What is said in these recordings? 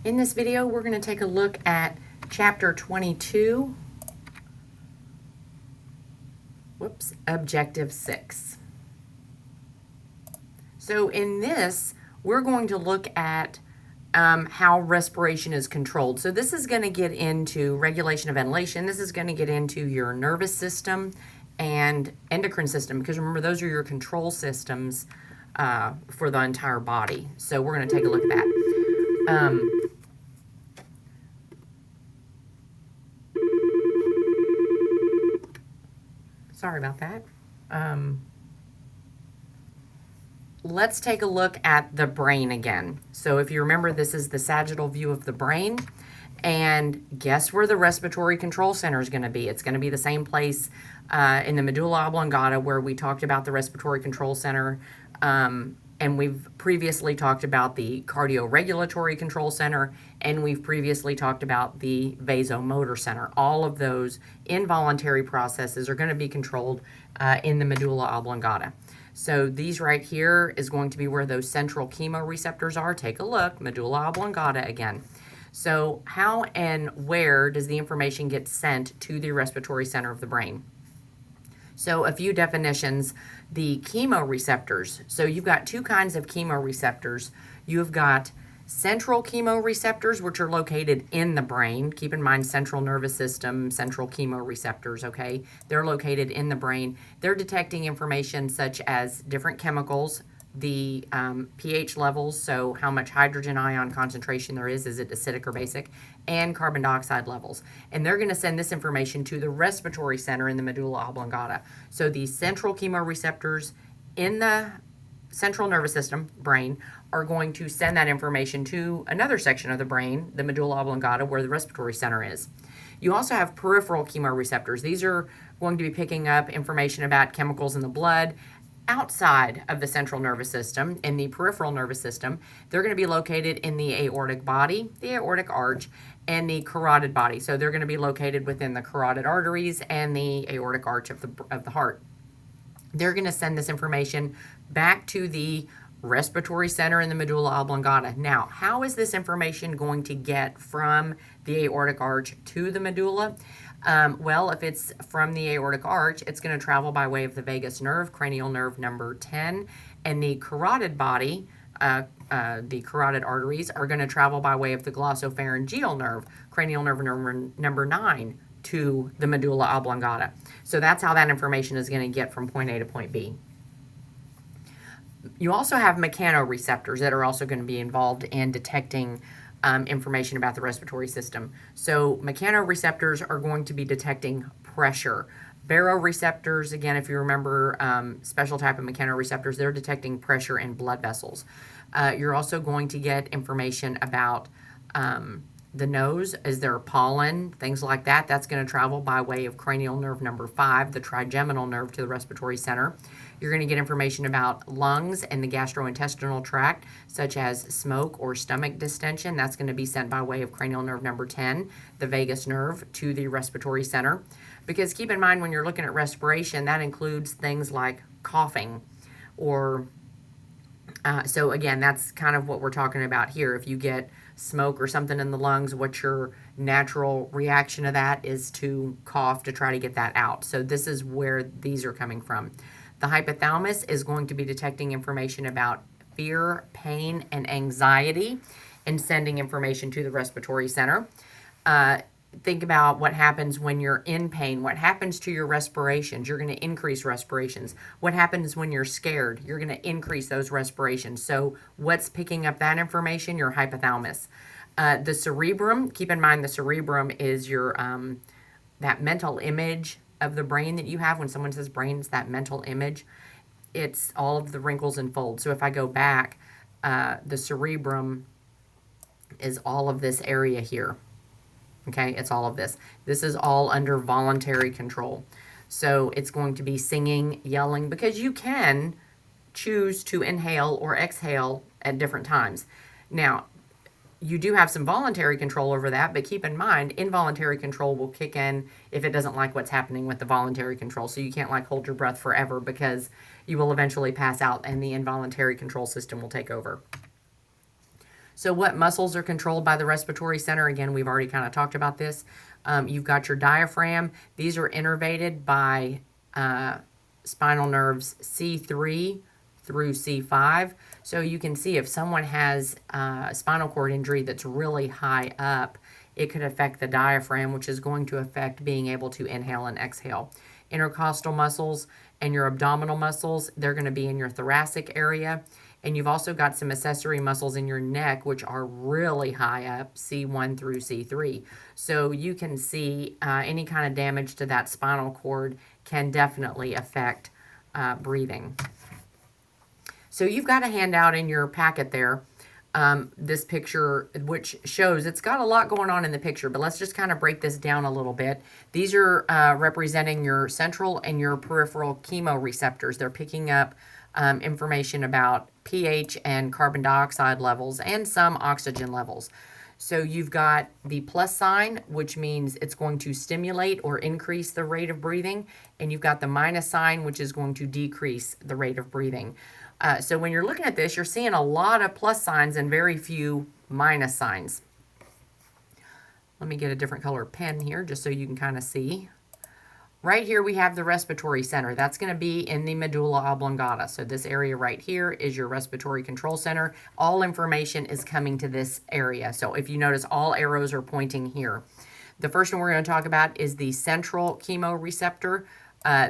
In this video, we're going to take a look at Chapter 22, Objective 6. So in this, we're going to look at how respiration is controlled. So this is going to get into regulation of ventilation. This is going to get into your nervous system and endocrine system, because remember, those are your control systems for the entire body. So we're going to take a look at that. Sorry about that. Let's take a look at the brain again. So if you remember, this is the sagittal view of the brain. And guess where the respiratory control center is going to be? It's going to be the same place in the medulla oblongata where we talked about the respiratory control center. And we've previously talked about the cardioregulatory control center, and we've previously talked about the vasomotor center. All of those involuntary processes are going to be controlled in the medulla oblongata. So these right here is going to be where those central chemoreceptors are. Take a look, medulla oblongata again. So how and where does the information get sent to the respiratory center of the brain? So a few definitions. The chemoreceptors. So you've got two kinds of chemoreceptors. You've got central chemoreceptors, which are located in the brain. Keep in mind, central nervous system, central chemoreceptors, okay? They're located in the brain. They're detecting information such as different chemicals, the pH levels, so how much hydrogen ion concentration there is it acidic or basic, and carbon dioxide levels. And they're going to send this information to the respiratory center in the medulla oblongata. So the central chemoreceptors in the central nervous system, brain, are going to send that information to another section of the brain, the medulla oblongata, where the respiratory center is. You also have peripheral chemoreceptors. These are going to be picking up information about chemicals in the blood outside of the central nervous system. In the peripheral nervous system, they're going to be located in the aortic body, the aortic arch, and the carotid body. So they're going to be located within the carotid arteries and the aortic arch of the heart. They're going to send this information back to the respiratory center in the medulla oblongata. Now, how is this information going to get from the aortic arch to the medulla? Well, if it's from the aortic arch, it's going to travel by way of the vagus nerve, cranial nerve number 10, and the carotid body, the carotid arteries, are going to travel by way of the glossopharyngeal nerve, cranial nerve number 9, to the medulla oblongata. So that's how that information is going to get from point A to point B. You also have mechanoreceptors that are also going to be involved in detecting information about the respiratory system. So mechanoreceptors are going to be detecting pressure. Baroreceptors, again, if you remember, special type of mechanoreceptors, they're detecting pressure in blood vessels. You're also going to get information about the nose. Is there pollen, things like that? That's going to travel by way of cranial nerve number 5, the trigeminal nerve, to the respiratory center. You're going to get information about lungs and the gastrointestinal tract, such as smoke or stomach distension. That's going to be sent by way of cranial nerve number 10, the vagus nerve, to the respiratory center. Because keep in mind, when you're looking at respiration, that includes things like coughing or so again, that's kind of what we're talking about here. If you get smoke or something in the lungs, what your natural reaction to that is to cough to try to get that out. So this is where these are coming from. The hypothalamus is going to be detecting information about fear, pain, and anxiety and sending information to the respiratory center. Think about what happens when you're in pain. What happens to your respirations? You're going to increase respirations. What happens when you're scared? You're going to increase those respirations. So what's picking up that information? Your hypothalamus. The cerebrum, keep in mind the cerebrum is your that mental image of the brain that you have. When someone says brain, it's that mental image. It's all of the wrinkles and folds. So if I go back, the cerebrum is all of this area here. Okay, it's all of this. This is all under voluntary control. So it's going to be singing, yelling, because you can choose to inhale or exhale at different times. Now, you do have some voluntary control over that, but keep in mind, involuntary control will kick in if it doesn't like what's happening with the voluntary control. So you can't like hold your breath forever, because you will eventually pass out and the involuntary control system will take over. So what muscles are controlled by the respiratory center? Again, we've already kind of talked about this. You've got your diaphragm. These are innervated by spinal nerves C3 through C5. So you can see if someone has a spinal cord injury that's really high up, it could affect the diaphragm, which is going to affect being able to inhale and exhale. Intercostal muscles and your abdominal muscles, they're going to be in your thoracic area. And you've also got some accessory muscles in your neck, which are really high up, C1 through C3. So you can see any kind of damage to that spinal cord can definitely affect breathing. So you've got a handout in your packet there, this picture, which shows it's got a lot going on in the picture, but let's just kind of break this down a little bit. These are representing your central and your peripheral chemoreceptors. They're picking up information about pH and carbon dioxide levels and some oxygen levels. So you've got the plus sign, which means it's going to stimulate or increase the rate of breathing, and you've got the minus sign, which is going to decrease the rate of breathing. So when you're looking at this, you're seeing a lot of plus signs and very few minus signs. Let me get a different color pen here just so you can kind of see. Right here we have the respiratory center. That's going to be in the medulla oblongata. So this area right here is your respiratory control center. All information is coming to this area. So if you notice, all arrows are pointing here. The first one we're going to talk about is the central chemoreceptor.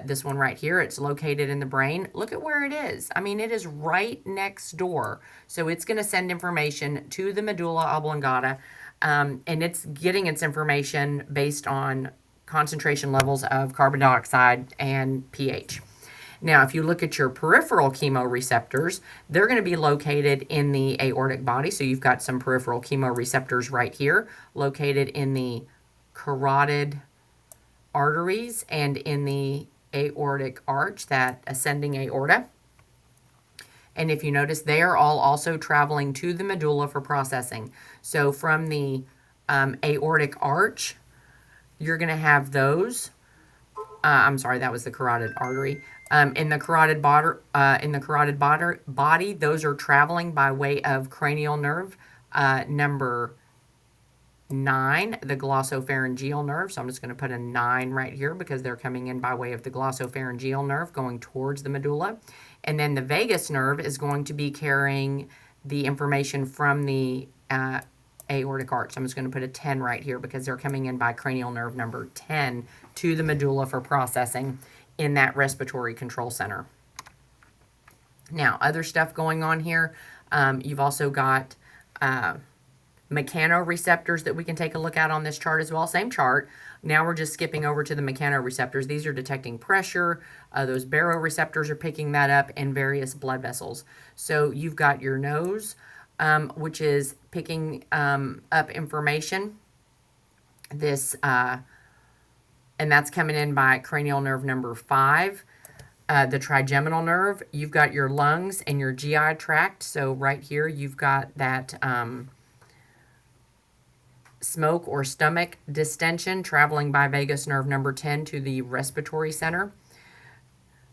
This one right here, it's located in the brain. Look at where it is. I mean, it is right next door. So it's going to send information to the medulla oblongata, and it's getting its information based on concentration levels of carbon dioxide and pH. Now, if you look at your peripheral chemoreceptors, they're going to be located in the aortic body. So you've got some peripheral chemoreceptors right here, located in the carotid arteries and in the aortic arch, that ascending aorta. And if you notice, they are all also traveling to the medulla for processing. So from the aortic arch, you're going to have those. I'm sorry, that was the carotid artery. In the carotid body, those are traveling by way of cranial nerve number 9, the glossopharyngeal nerve. So I'm just going to put a 9 right here because they're coming in by way of the glossopharyngeal nerve going towards the medulla. And then the vagus nerve is going to be carrying the information from the aortic arch. So I'm just going to put a 10 right here because they're coming in by cranial nerve number 10 to the medulla for processing in that respiratory control center. Now, other stuff going on here. You've also got mechanoreceptors that we can take a look at on this chart as well. Same chart. Now we're just skipping over to the mechanoreceptors. These are detecting pressure. Those baroreceptors are picking that up in various blood vessels. So you've got your nose, which is picking up information. And that's coming in by cranial nerve number 5. The trigeminal nerve, you've got your lungs and your GI tract. So right here, you've got that smoke or stomach distension traveling by vagus nerve number 10 to the respiratory center.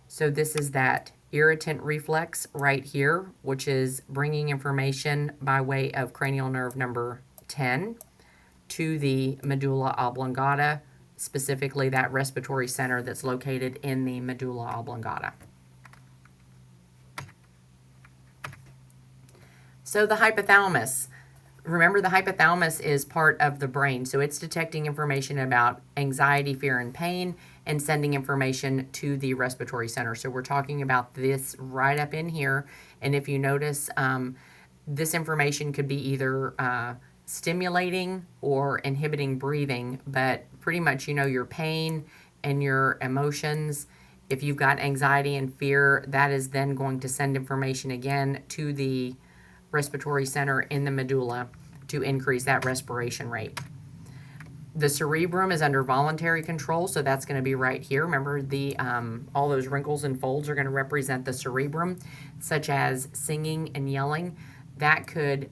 So this is that irritant reflex right here, which is bringing information by way of cranial nerve number 10 to the medulla oblongata, specifically that respiratory center that's located in the medulla oblongata. So the hypothalamus. Remember, the hypothalamus is part of the brain, so it's detecting information about anxiety, fear, and pain, and sending information to the respiratory center. So we're talking about this right up in here, and if you notice, this information could be either stimulating or inhibiting breathing, but pretty much, you know, your pain and your emotions. If you've got anxiety and fear, that is then going to send information again to the respiratory center in the medulla to increase that respiration rate. The cerebrum is under voluntary control, so that's going to be right here. Remember, the all those wrinkles and folds are going to represent the cerebrum, such as singing and yelling. That could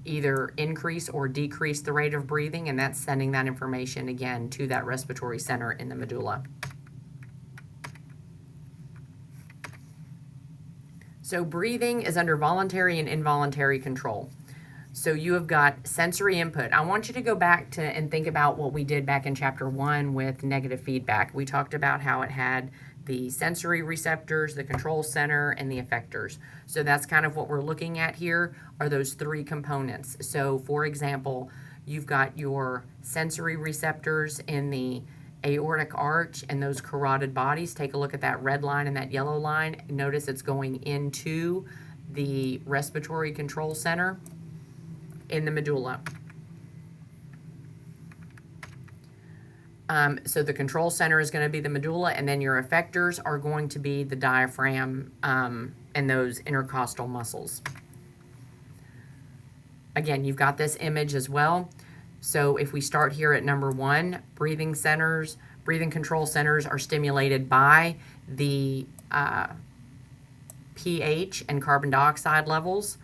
either increase or decrease the rate of breathing, and that's sending that information again to that respiratory center in the medulla. So breathing is under voluntary and involuntary control. So you have got sensory input. I want you to go back to and think about what we did back in chapter 1 with negative feedback. We talked about how it had the sensory receptors, the control center, and the effectors. So that's kind of what we're looking at here are those three components. So for example, you've got your sensory receptors in the aortic arch and those carotid bodies. Take a look at that red line and that yellow line. Notice it's going into the respiratory control center in the medulla. So the control center is going to be the medulla, and then your effectors are going to be the diaphragm and those intercostal muscles. Again, you've got this image as well. So if we start here at number 1, breathing control centers are stimulated by the pH and carbon dioxide levels,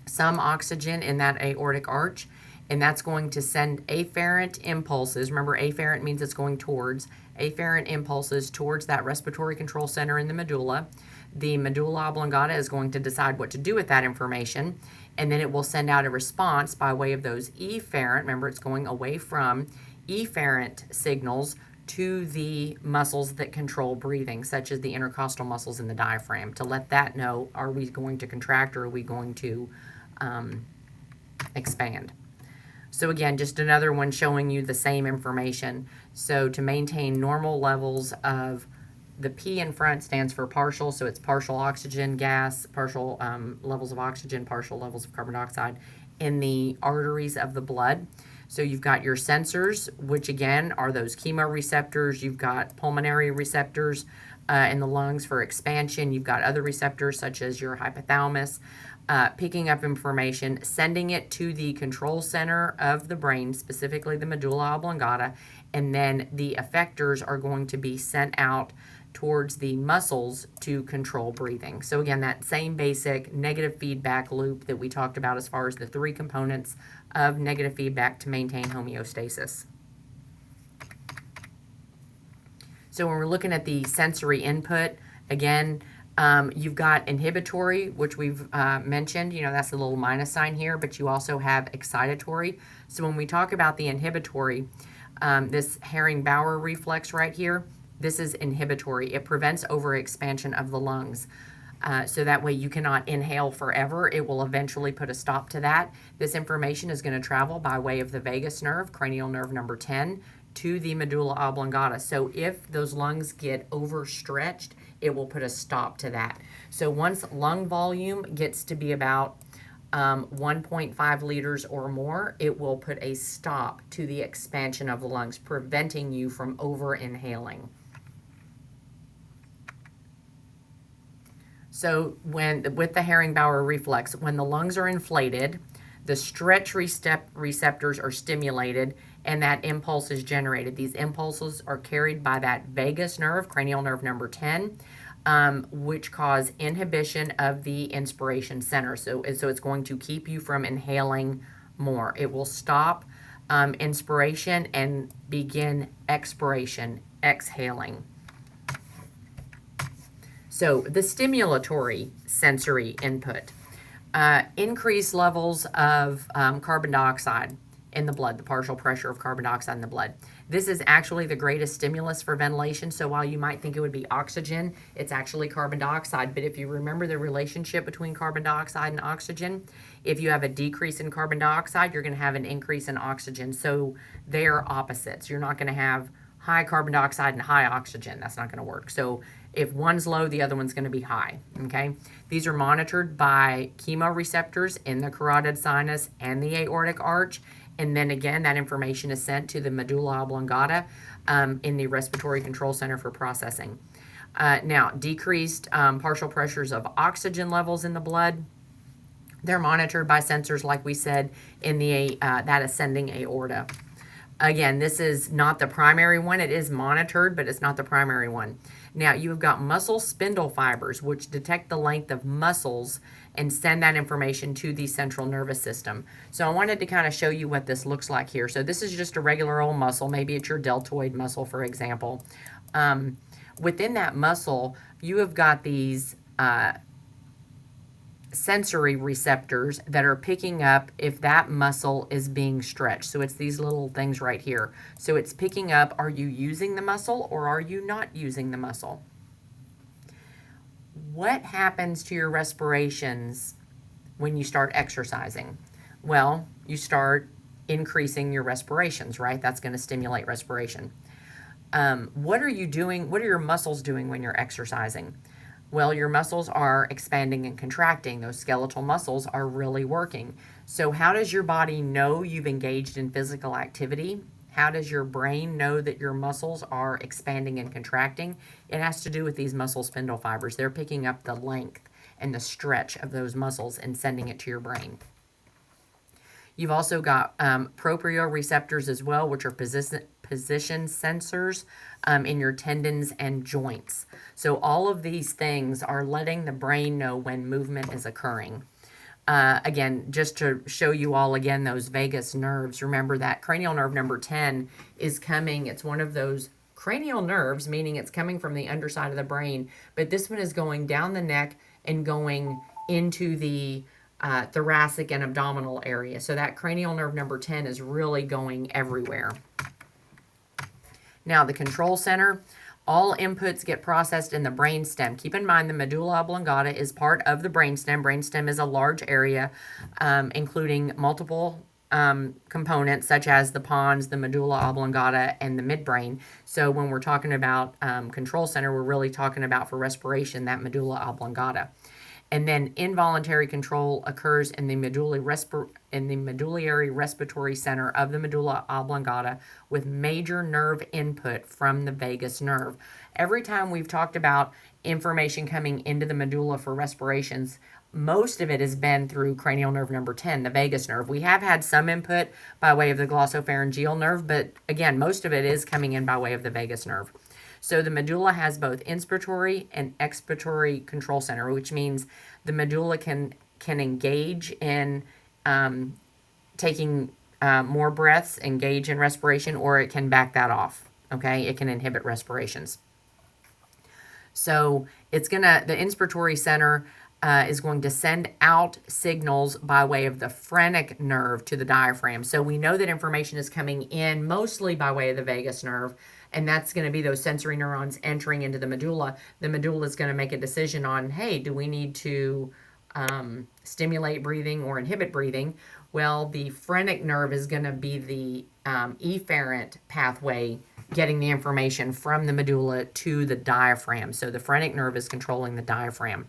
some oxygen in that aortic arch, and that's going to send afferent impulses. Remember, afferent means it's going towards, afferent impulses towards that respiratory control center in the medulla. The medulla oblongata is going to decide what to do with that information, and then it will send out a response by way of those efferent, remember it's going away from, efferent signals to the muscles that control breathing, such as the intercostal muscles in the diaphragm, to let that know, are we going to contract or are we going to expand. So again, just another one showing you the same information. So to maintain normal levels of, the P in front stands for partial, so it's partial oxygen gas, partial levels of oxygen, partial levels of carbon dioxide in the arteries of the blood. So you've got your sensors, which again are those chemoreceptors. You've got pulmonary receptors in the lungs for expansion. You've got other receptors such as your hypothalamus, picking up information, sending it to the control center of the brain, specifically the medulla oblongata, and then the effectors are going to be sent out towards the muscles to control breathing. So again, that same basic negative feedback loop that we talked about as far as the three components of negative feedback to maintain homeostasis. So when we're looking at the sensory input, again, you've got inhibitory, which we've mentioned, that's a little minus sign here, but you also have excitatory. So when we talk about the inhibitory, this Herring-Bauer reflex right here, this is inhibitory. It prevents overexpansion of the lungs. So that way you cannot inhale forever. It will eventually put a stop to that. This information is going to travel by way of the vagus nerve, cranial nerve number 10, to the medulla oblongata. So if those lungs get overstretched, it will put a stop to that. So once lung volume gets to be about 1.5 liters or more, it will put a stop to the expansion of the lungs, preventing you from over-inhaling. So with the Herring-Bauer reflex, when the lungs are inflated, the stretch receptors are stimulated and that impulse is generated. These impulses are carried by that vagus nerve, cranial nerve number 10, which cause inhibition of the inspiration center. So it's going to keep you from inhaling more. It will stop inspiration and begin expiration, exhaling. So the stimulatory sensory input, increased levels of carbon dioxide in the blood, the partial pressure of carbon dioxide in the blood. This is actually the greatest stimulus for ventilation. So while you might think it would be oxygen, it's actually carbon dioxide. But if you remember the relationship between carbon dioxide and oxygen, if you have a decrease in carbon dioxide, you're going to have an increase in oxygen. So they are opposites. You're not going to have high carbon dioxide and high oxygen. That's not going to work. So if one's low, the other one's going to be high, okay? These are monitored by chemoreceptors in the carotid sinus and the aortic arch. And then again, that information is sent to the medulla oblongata in the respiratory control center for processing. Now, decreased partial pressures of oxygen levels in the blood. They're monitored by sensors, like we said, in the that ascending aorta. Again, this is not the primary one. It is monitored, but it's not the primary one. Now, you've got muscle spindle fibers, which detect the length of muscles and send that information to the central nervous system. So I wanted to kind of show you what this looks like here. So this is just a regular old muscle. Maybe it's your deltoid muscle, for example. Within that muscle, you have got these sensory receptors that are picking up if that muscle is being stretched. So it's these little things right here. So it's picking up, are you using the muscle or are you not using the muscle? What happens to your respirations when you start exercising? Well, you start increasing your respirations, right? That's going to stimulate respiration. What are you doing? What are your muscles doing when you're exercising? Well, your muscles are expanding and contracting. Those skeletal muscles are really working. So, how does your body know you've engaged in physical activity? How does your brain know that your muscles are expanding and contracting? It has to do with these muscle spindle fibers. They're picking up the length and the stretch of those muscles and sending it to your brain. You've also got proprioceptors as well, which are position sensors in your tendons and joints. So all of these things are letting the brain know when movement is occurring. Again, just to show you all again, those vagus nerves, remember that cranial nerve number 10 is coming. It's one of those cranial nerves, meaning it's coming from the underside of the brain, but this one is going down the neck and going into the thoracic and abdominal area. So that cranial nerve number 10 is really going everywhere. Now, the control center, all inputs get processed in the brainstem. Keep in mind the medulla oblongata is part of the brainstem. Brainstem is a large area, including multiple components such as the pons, the medulla oblongata, and the midbrain. So when we're talking about control center, we're really talking about for respiration, that medulla oblongata. And then involuntary control occurs in the medullary respiratory center of the medulla oblongata with major nerve input from the vagus nerve. Every time we've talked about information coming into the medulla for respirations, most of it has been through cranial nerve number 10, the vagus nerve. We have had some input by way of the glossopharyngeal nerve, but again, most of it is coming in by way of the vagus nerve. So the medulla has both inspiratory and expiratory control center, which means the medulla can engage in taking more breaths, engage in respiration, or it can back that off. Okay, it can inhibit respirations. So it's the inspiratory center is going to send out signals by way of the phrenic nerve to the diaphragm. So we know that information is coming in mostly by way of the vagus nerve, and that's going to be those sensory neurons entering into the medulla. The medulla is going to make a decision on, hey, do we need to stimulate breathing or inhibit breathing? Well, the phrenic nerve is going to be the efferent pathway getting the information from the medulla to the diaphragm. So the phrenic nerve is controlling the diaphragm.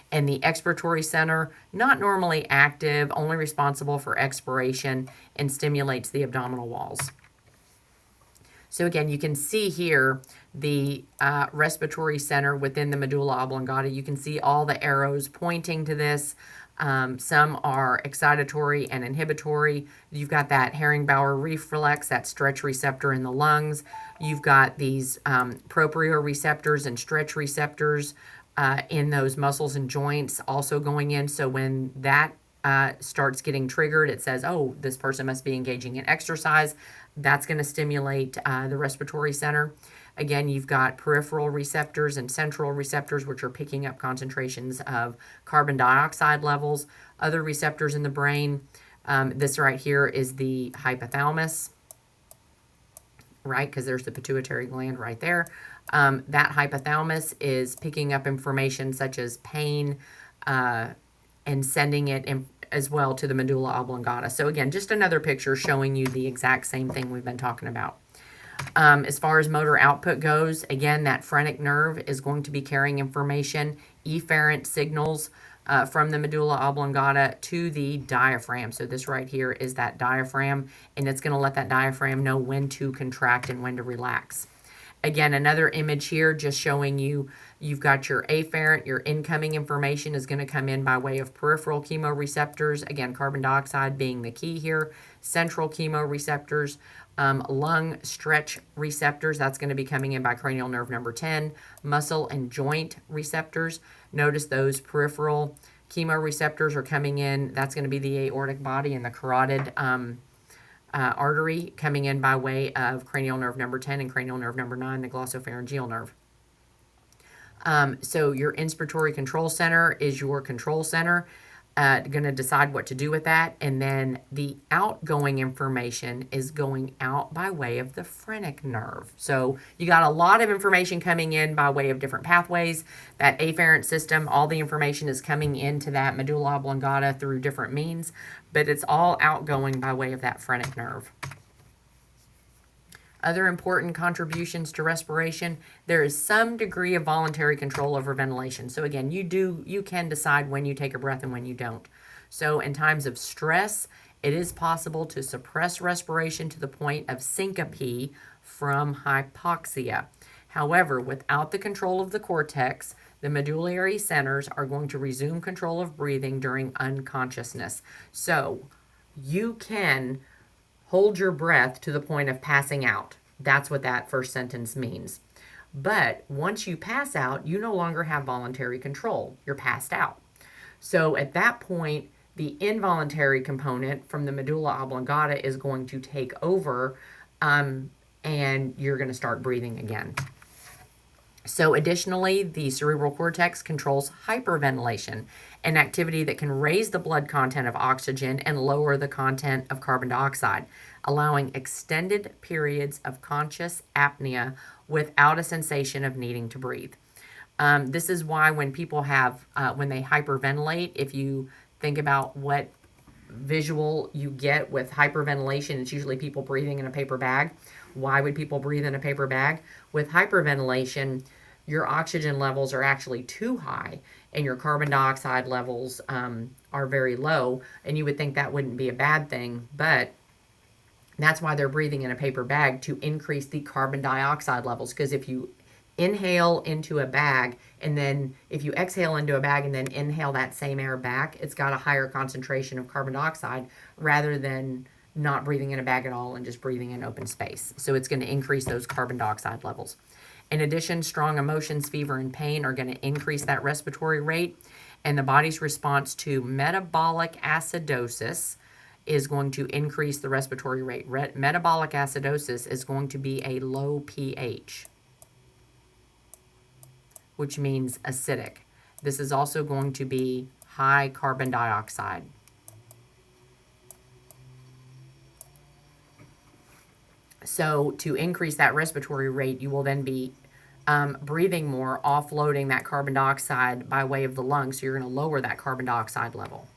And the expiratory center, not normally active, only responsible for expiration and stimulates the abdominal walls. So again, you can see here the respiratory center within the medulla oblongata. You can see all the arrows pointing to this. Some are excitatory and inhibitory. You've got that Herringbauer reflex, that stretch receptor in the lungs. You've got these proprioceptors and stretch receptors in those muscles and joints also going in. So when that starts getting triggered, it says, oh, this person must be engaging in exercise. That's going to stimulate the respiratory center. Again, you've got peripheral receptors and central receptors, which are picking up concentrations of carbon dioxide levels. Other receptors in the brain, this right here is the hypothalamus, right? Because there's the pituitary gland right there. That hypothalamus is picking up information such as pain and sending it as well to the medulla oblongata. So again, just another picture showing you the exact same thing we've been talking about. As far as motor output goes, again, that phrenic nerve is going to be carrying information, efferent signals from the medulla oblongata to the diaphragm. So this right here is that diaphragm, and it's going to let that diaphragm know when to contract and when to relax. Again, another image here just showing you, you've got your afferent, your incoming information is going to come in by way of peripheral chemoreceptors. Again, carbon dioxide being the key here. Central chemoreceptors, lung stretch receptors, that's going to be coming in by cranial nerve number 10. Muscle and joint receptors. Notice those peripheral chemoreceptors are coming in. That's going to be the aortic body and the carotid artery coming in by way of cranial nerve number 10 and cranial nerve number 9, the glossopharyngeal nerve. So your inspiratory control center is your control center. going to decide what to do with that. And then the outgoing information is going out by way of the phrenic nerve. So you got a lot of information coming in by way of different pathways. That afferent system, all the information is coming into that medulla oblongata through different means, but it's all outgoing by way of that phrenic nerve. Other important contributions to respiration, there is some degree of voluntary control over ventilation. So again, you can decide when you take a breath and when you don't. So in times of stress, it is possible to suppress respiration to the point of syncope from hypoxia. However, without the control of the cortex, the medullary centers are going to resume control of breathing during unconsciousness. So you can hold your breath to the point of passing out. That's what that first sentence means. But once you pass out, you no longer have voluntary control. You're passed out. So at that point, the involuntary component from the medulla oblongata is going to take over, and you're going to start breathing again. So additionally, the cerebral cortex controls hyperventilation, an activity that can raise the blood content of oxygen and lower the content of carbon dioxide, allowing extended periods of conscious apnea without a sensation of needing to breathe. This is why when people have, when they hyperventilate, if you think about what visual you get with hyperventilation, it's usually people breathing in a paper bag. Why would people breathe in a paper bag? With hyperventilation, your oxygen levels are actually too high and your carbon dioxide levels are very low, and you would think that wouldn't be a bad thing, but that's why they're breathing in a paper bag, to increase the carbon dioxide levels. Because if you inhale into a bag and then if you exhale into a bag and then inhale that same air back, it's got a higher concentration of carbon dioxide rather than not breathing in a bag at all and just breathing in open space. So it's going to increase those carbon dioxide levels. In addition, strong emotions, fever, and pain are going to increase that respiratory rate, and the body's response to metabolic acidosis is going to increase the respiratory rate. Metabolic acidosis is going to be a low pH, which means acidic. This is also going to be high carbon dioxide. So to increase that respiratory rate, you will then be breathing more, offloading that carbon dioxide by way of the lungs. So you're going to lower that carbon dioxide level.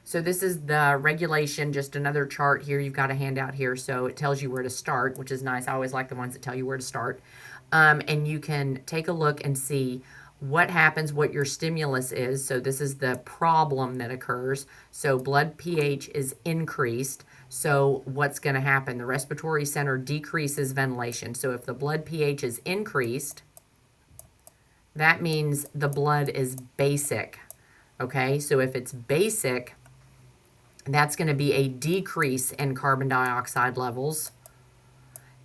So this is the regulation, just another chart here. You've got a handout here, so it tells you where to start, which is nice. I always like the ones that tell you where to start. And you can take a look and see what happens, what your stimulus is. So this is the problem that occurs. So blood pH is increased. So what's going to happen? The respiratory center decreases ventilation. So if the blood pH is increased, that means the blood is basic. Okay, so if it's basic, that's going to be a decrease in carbon dioxide levels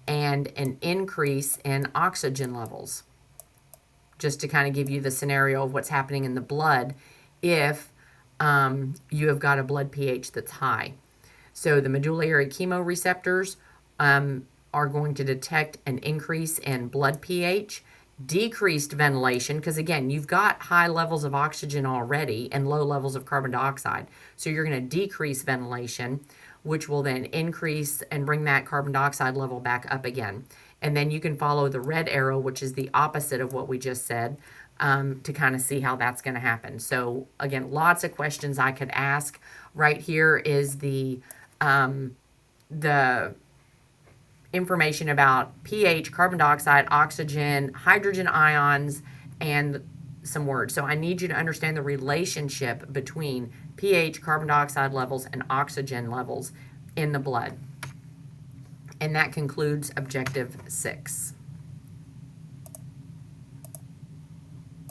and an increase in oxygen levels. Just to kind of give you the scenario of what's happening in the blood if you have got a blood pH that's high. So the medullary chemoreceptors are going to detect an increase in blood pH, decreased ventilation, because again, you've got high levels of oxygen already and low levels of carbon dioxide. So you're going to decrease ventilation, which will then increase and bring that carbon dioxide level back up again. And then you can follow the red arrow, which is the opposite of what we just said, to kind of see how that's going to happen. So again, lots of questions I could ask. Right here is the information about pH, carbon dioxide, oxygen, hydrogen ions, and some words. So I need you to understand the relationship between pH, carbon dioxide levels, and oxygen levels in the blood. And that concludes Objective 6.